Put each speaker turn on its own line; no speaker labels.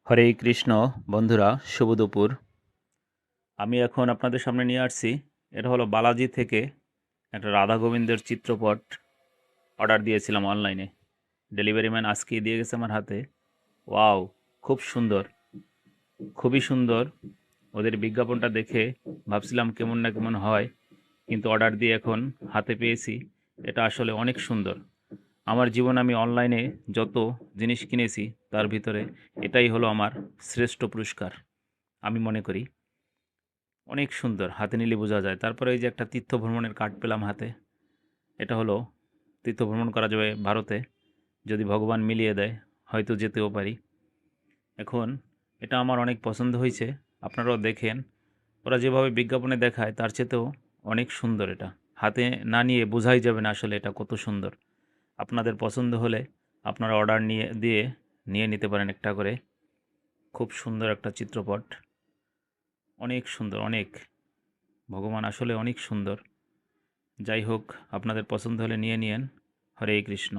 হরে কৃষ্ণ। বন্ধুরা, শুভ দুপুর। আমি এখন আপনাদের সামনে নিয়ে আসছি, এটা হলো বালাজি থেকে একটা রাধা গোবিন্দের চিত্রপট অর্ডার দিয়েছিলাম অনলাইনে। ডেলিভারি ম্যান আজকেই দিয়ে গেছে আমার হাতে। ওয়াও, খুব সুন্দর, খুবই সুন্দর। ওদের বিজ্ঞাপনটা দেখে ভাবছিলাম কেমন না কেমন হয়, কিন্তু অর্ডার দিয়ে এখন হাতে পেয়েছি। এটা আসলে অনেক সুন্দর। আমার জীবনে আমি অনলাইনে যত জিনিস কিনেছি তার ভিতরে এটাই হলো আমার শ্রেষ্ঠ পুরস্কার আমি মনে করি। অনেক সুন্দর, হাতে নিলে বোঝা যায়। তারপরে এই যে একটা তীর্থ ভ্রমণের কার্ড পেলাম হাতে। এটা হলো তীর্থ ভ্রমণ করা যাবে ভারতে, যদি ভগবান মিলিয়ে দেয় হয়তো যেতেও পারি। এখন এটা আমার অনেক পছন্দ হয়েছে, আপনারাও দেখেন। ওরা যেভাবে বিজ্ঞাপনে দেখায় তার চেয়েতেও অনেক সুন্দর এটা। হাতে না নিয়ে বোঝাই যাবে না আসলে এটা কত সুন্দর। আপনাদের পছন্দ হলে আপনারা অর্ডার নিয়ে নিতে পারেন একটা করে। খুব সুন্দর একটা চিত্রপট, অনেক সুন্দর, অনেক। ভগবান আসলে অনেক সুন্দর। যাই হোক, আপনাদের পছন্দ হলে নিয়ে নিয়েন। হরে কৃষ্ণ।